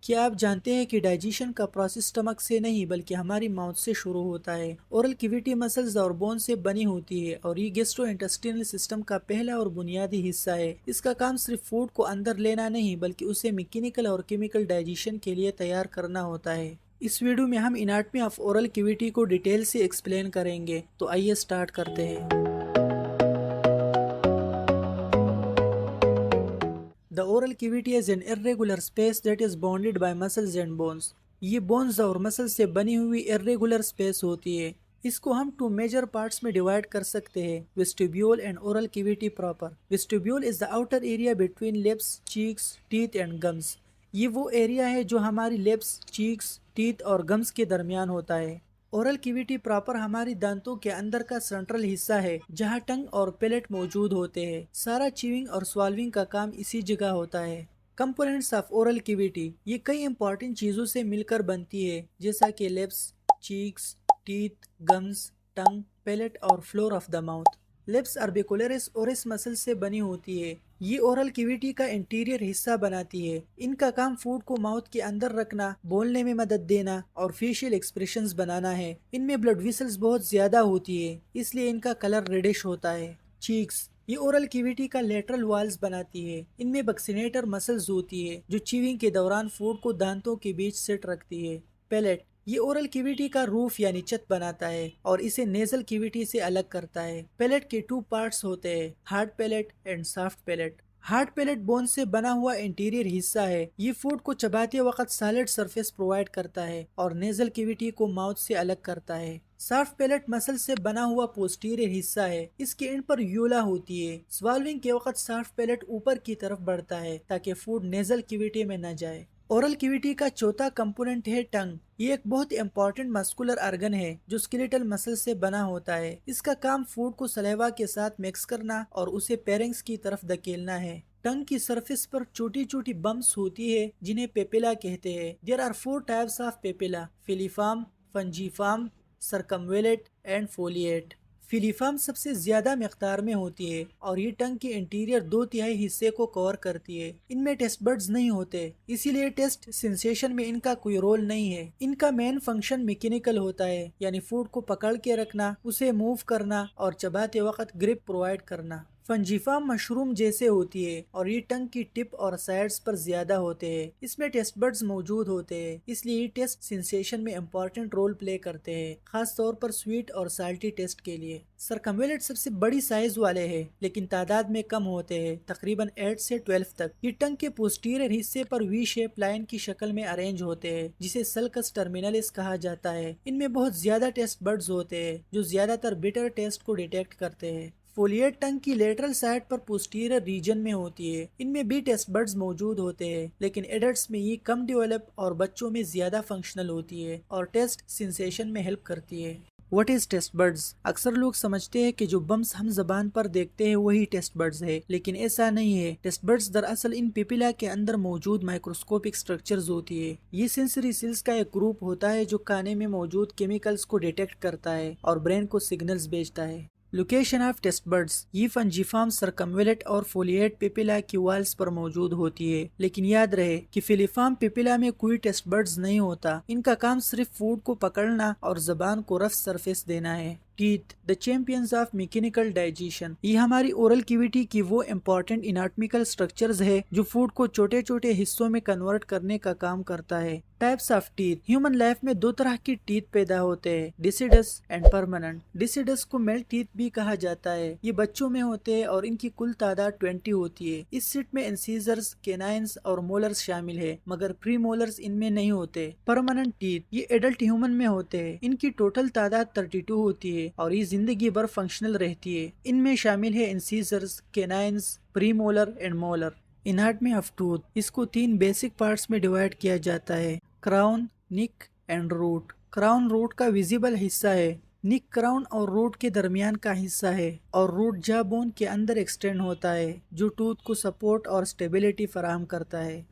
کیا آپ جانتے ہیں کہ ڈائجیشن کا پروسیس اسٹمک سے نہیں بلکہ ہماری ماؤتھ سے شروع ہوتا ہے؟ اورل کیویٹی مسلز اور بون سے بنی ہوتی ہے اور یہ گیسٹرو انٹسٹینل سسٹم کا پہلا اور بنیادی حصہ ہے۔ اس کا کام صرف فوڈ کو اندر لینا نہیں بلکہ اسے میکینیکل اور کیمیکل ڈائجیشن کے لیے تیار کرنا ہوتا ہے۔ اس ویڈیو میں ہم اناٹمی آف اورل کیویٹی کو ڈیٹیل سے ایکسپلین کریں گے، تو آئیے سٹارٹ کرتے ہیں۔ The oral cavity is an irregular space that is bounded by muscles and bones. یہ بونز اور مسل سے بنی ہوئی irregular space ہوتی ہے۔ اس کو ہم 2 میجر پارٹس میں ڈیوائڈ کر سکتے ہیں: vestibule and oral cavity proper. Vestibule is the outer area between lips, cheeks, teeth and gums. یہ وہ ایریا ہے جو ہماری lips, cheeks, teeth اور gums کے درمیان ہوتا ہے۔ اورل کیویٹی پراپر ہماری دانتوں کے اندر کا سینٹرل حصہ ہے جہاں ٹنگ اور پیلٹ موجود ہوتے ہیں۔ سارا چیونگ اور سوالونگ کا کام اسی جگہ ہوتا ہے۔ کمپوننٹس آف اورل کیویٹی، یہ کئی امپورٹنٹ چیزوں سے مل کر بنتی ہے جیسا کہ lips, cheeks, teeth, gums, tongue, palate اور floor of the mouth. Lips orbicularis oris muscle سے بنی ہوتی ہے۔ یہ اورل کیویٹی کا انٹیریئر حصہ بناتی ہے۔ ان کا کام فوڈ کو ماؤتھ کے اندر رکھنا، بولنے میں مدد دینا اور فیشیل ایکسپریشنز بنانا ہے۔ ان میں بلڈ ویسلز بہت زیادہ ہوتی ہے، اس لیے ان کا کلر ریڈش ہوتا ہے۔ چیکس، یہ اورل کیویٹی کا لیٹرل والز بناتی ہے۔ ان میں بکسینیٹر مسلز ہوتی ہے جو چیونگ کے دوران فوڈ کو دانتوں کے بیچ سیٹ رکھتی ہے۔ پیلٹ، یہ اورل کیویٹی کا روف یعنی چھت بناتا ہے اور اسے نیزل کیویٹی سے الگ کرتا ہے۔ پیلٹ کے 2 پارٹس ہوتے ہیں: hard palate and soft palate. Hard palate bone سے بنا ہوا انٹیریئر حصہ ہے۔ یہ فوڈ کو چباتے وقت سالڈ سرفیس پرووائڈ کرتا ہے اور نیزل کیویٹی کو ماؤتھ سے الگ کرتا ہے۔ سافٹ پیلٹ مسل سے بنا ہوا پوسٹیریئر حصہ ہے۔ اس کے اینڈ پر یولا ہوتی ہے۔ سوالونگ کے وقت سافٹ پیلٹ اوپر کی طرف بڑھتا ہے تاکہ فوڈ نیزل کیویٹی میں نہ جائے۔ اورل کیویٹی کا چوتھا کمپوننٹ ہے ٹنگ۔ یہ ایک بہت امپورٹنٹ مسکولر آرگن ہے جو اسکیلیٹل مسل سے بنا ہوتا ہے۔ اس کا کام فوڈ کو سلیوا کے ساتھ مکس کرنا اور اسے پیرنگز کی طرف دھکیلنا ہے۔ ٹنگ کی سرفیس پر چھوٹی چھوٹی بمپس ہوتی ہے جنہیں پیپیلا کہتے ہیں۔ There are 4 types of papilla: filiform, fungiform, circumvallate and foliate۔ فیلیفارم سب سے زیادہ مقدار میں ہوتی ہے اور یہ ٹنگ کے انٹیریئر 2/3 حصے کو کور کرتی ہے۔ ان میں ٹیسٹ بڈز نہیں ہوتے، اسی لیے ٹیسٹ سینسیشن میں ان کا کوئی رول نہیں ہے۔ ان کا مین فنکشن میکینیکل ہوتا ہے، یعنی فوڈ کو پکڑ کے رکھنا، اسے موو کرنا اور چباتے وقت گرپ پرووائڈ کرنا۔ فنجیفارم مشروم جیسے ہوتی ہے اور یہ ٹنگ کی ٹپ اور سائڈز پر زیادہ ہوتے ہیں۔ اس میں ٹیسٹ بڈز موجود ہوتے ہیں، اس لیے یہ ٹیسٹ سینسیشن میں امپورٹنٹ رول پلے کرتے ہیں، خاص طور پر سویٹ اور سالٹی ٹیسٹ کے لیے۔ سرکمویلٹ سب سے بڑی سائز والے ہیں لیکن تعداد میں کم ہوتے ہیں، تقریباً 8 سے 12 تک۔ یہ ٹنگ کے پوسٹیریئر حصے پر وی شیپ لائن کی شکل میں ارینج ہوتے ہیں جسے سلکس ٹرمینلس کہا جاتا ہے۔ ان میں بہت زیادہ ٹیسٹ بڈز ہوتے ہیں جو زیادہ تر بٹر ٹیسٹ کو ڈیٹیکٹ کرتے ہیں۔ فولیٹ ٹنگ کی لیٹرل سائڈ پر پوسٹیریئر ریجن میں ہوتی ہے۔ ان میں بھی ٹیسٹ بڈز موجود ہوتے ہیں لیکن ایڈلٹس میں یہ کم ڈیولپ اور بچوں میں زیادہ فنکشنل ہوتی ہے اور ٹیسٹ سینسیشن میں ہیلپ کرتی ہے۔ What is test buds? اکثر لوگ سمجھتے ہیں کہ جو بمپس ہم زبان پر دیکھتے ہیں وہی ٹیسٹ بڈز ہے، لیکن ایسا نہیں ہے۔ ٹیسٹ بڈز دراصل ان پیپیلا کے اندر موجود مائکروسکوپک سٹرکچرز ہوتی ہے۔ یہ سینسری سیلز کا ایک گروپ ہوتا ہے جو کانے میں موجود کیمیکلز کو ڈیٹیکٹ کرتا ہے اور برین کو سگنلز بھیجتا ہے۔ لوکیشن آف ٹیسٹ بڈز، یہ فنجیفارم، سرکمویلٹ اور فولیٹ پیپیلا کی والز پر موجود ہوتی ہے، لیکن یاد رہے کہ فیلیفارم پیپیلا میں کوئی ٹیسٹ بڈز نہیں ہوتا۔ ان کا کام صرف فوڈ کو پکڑنا اور زبان کو رف سرفیس دینا ہے۔ Teeth, the champions of mechanical digestion، یہ ہماری اورل کیویٹی کی وہ امپورٹنٹ اناٹمیکل سٹرکچرز ہے جو فوڈ کو چھوٹے چھوٹے حصوں میں کنورٹ کرنے کا کام کرتا ہے۔ Types of teeth, human life میں 2 طرح کی ٹیتھ پیدا ہوتے ہیں: ڈیسیڈس اینڈ پرماننٹ۔ ڈیسیڈس کو میل ٹیتھ بھی کہا جاتا ہے۔ یہ بچوں میں ہوتے ہیں اور ان کی کل تعداد 20 ہوتی ہے۔ اس سیٹ میں انسیزرز، کینائنز اور مولرز شامل ہے، مگر پری مولرز ان میں نہیں ہوتے۔ پرماننٹ ٹیتھ، یہ ایڈلٹ ہیومن میں ہوتے ہیں۔ ان کی ٹوٹل تعداد 32 ہوتی ہے اور یہ زندگی بھر فنکشنل رہتی ہے۔ ان میں شامل ہے incisors, canines, premolar and molar. Anatomy of tooth, اس کو 3 بیسک پارٹس میں ڈیوائڈ کیا جاتا ہے: کراؤن، نک اینڈ روٹ۔ کراؤن روٹ کا ویزیبل حصہ ہے، نک کراؤن اور روٹ کے درمیان کا حصہ ہے، اور روٹ جا بون کے اندر ایکسٹینڈ ہوتا ہے جو ٹوتھ کو سپورٹ اور سٹیبلٹی فراہم کرتا ہے۔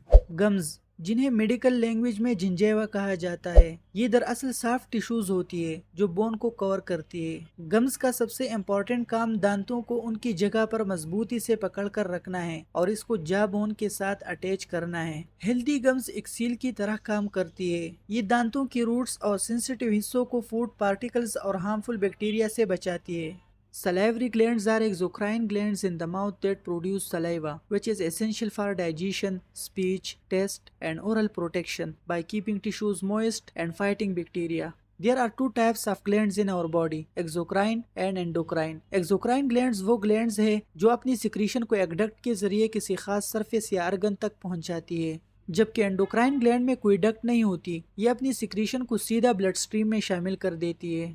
گمز، جنہیں میڈیکل لینگویج میں جنجیوا کہا جاتا ہے۔ یہ دراصل سافٹ ٹیشوز ہوتی ہے جو بون کو کور کرتی ہے۔ گمز کا سب سے امپورٹنٹ کام دانتوں کو ان کی جگہ پر مضبوطی سے پکڑ کر رکھنا ہے اور اس کو جا بون کے ساتھ اٹیچ کرنا ہے۔ ہیلدی گمز ایک سیل کی طرح کام کرتی ہے۔ یہ دانتوں کی روٹس اور سینسیٹیو حصوں کو فوڈ پارٹیکلز اور ہارمفل بیکٹیریا سے بچاتی ہے۔ Salivary glands are exocrine glands in the mouth that produce saliva, which is essential for digestion, speech, taste, and oral protection by keeping tissues moist and fighting bacteria. There are two types of glands in our body, exocrine and endocrine. Exocrine glands وہ glands ہے جو اپنی secretion کو ایک ڈکٹ کے ذریعے کسی خاص سرفیس یا ارگن تک پہنچاتی ہے، جبکہ انڈوکرائن گلینڈ میں کوئی ڈکٹ نہیں ہوتی، یہ اپنی سیکریشن کو سیدھا بلڈ سٹریم میں شامل کر دیتی ہے۔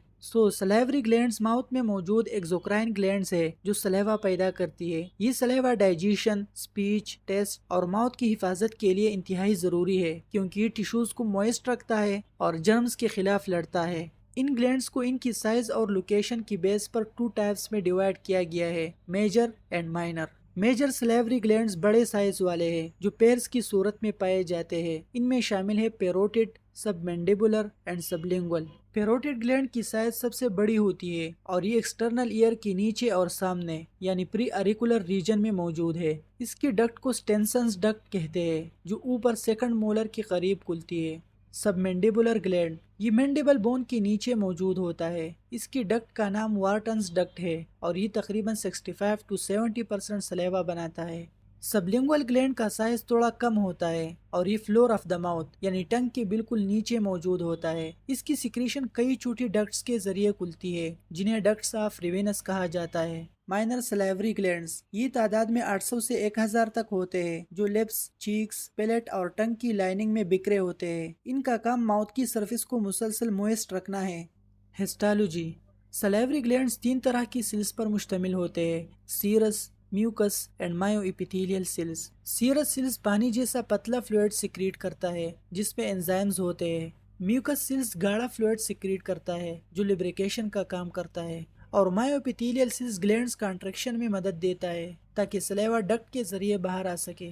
سلیوری گلینڈز ماؤتھ میں موجود ایکزوکرائن گلینڈز ہے جو سلیوا پیدا کرتی ہے۔ یہ سلیوا ڈائجیشن، سپیچ، ٹیسٹ اور ماؤتھ کی حفاظت کے لیے انتہائی ضروری ہے کیونکہ یہ ٹیشوز کو موئسٹ رکھتا ہے اور جرمز کے خلاف لڑتا ہے۔ ان گلینڈز کو ان کی سائز اور لوکیشن کی بیس پر 2 ٹائپس میں ڈیوائیڈ کیا گیا ہے، major and minor. Major salivary glands بڑے سائز والے ہیں جو پیرس کی صورت میں پائے جاتے ہیں۔ ان میں شامل ہے پیروٹڈ، سب مینڈیبولر اینڈ سب لنگول۔ پیروٹڈ گلینڈ کی سائز سب سے بڑی ہوتی ہے اور یہ ایکسٹرنل ایئر کے نیچے اور سامنے یعنی پری اریکولر ریجن میں موجود ہے۔ اس کی ڈکٹ کو سٹینسنز ڈکٹ کہتے ہیں جو اوپر سیکنڈ مولر کے قریب کھلتی ہے۔ سب مینڈیبولر گلینڈ یہ مینڈیبل بون کے نیچے موجود ہوتا ہے۔ اس کی ڈکٹ کا نام وارٹنز ڈکٹ ہے اور یہ تقریباً 65 to 70% سلیوا بناتا ہے۔ سبلنگول گلینڈ کا سائز تھوڑا کم ہوتا ہے اور یہ فلور آف دا ماؤتھ یعنی ٹنگ کے بالکل نیچے موجود ہوتا ہے۔ اس کی سیکریشن کئی چھوٹی ڈکٹس کے ذریعے کھلتی ہے جنہیں ڈکٹس آف ریوینس کہا جاتا ہے۔ مائنر سلیوری گلینڈز یہ تعداد میں 800 سے 1000 تک ہوتے ہیں جو لپس، چیکس، پیلیٹ اور ٹنگ کی لائننگ میں بکھرے ہوتے ہیں۔ ان کا کام ماؤتھ کی سرفیس کو مسلسل موئسٹ رکھنا ہے۔ ہسٹالوجی سلیوری گلینڈز 3 طرح کی سیلز پر مشتمل ہوتے ہیں، serous, mucous and myoepithelial cells. Serous cells پانی جیسا پتلا فلوئڈ سیکریٹ کرتا ہے جس میں انزائمز ہوتے ہیں۔ میوکس سیلز گاڑھا فلوئڈ سیکریٹ کرتا ہے جو لیبریکیشن کا کام کرتا ہے، اور مائیو ایپیتھیلیل سیلز گلینڈز کنٹریکشن میں مدد دیتا ہے تاکہ سلیوا ڈکٹ کے ذریعے باہر آ سکے۔